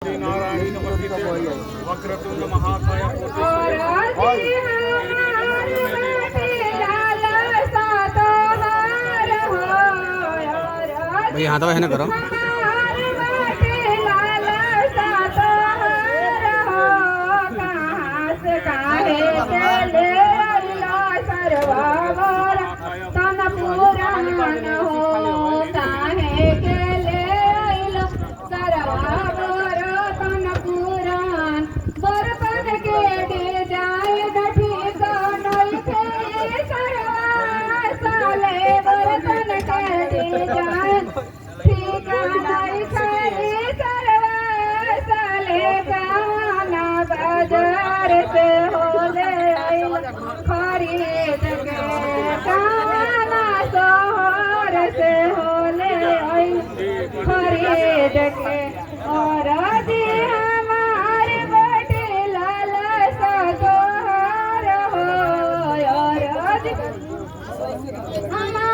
नारायण नमस्ते वक्रतुंड महाकाय भैया हाथ है ना करो और हमारे बटे लाला सा हो और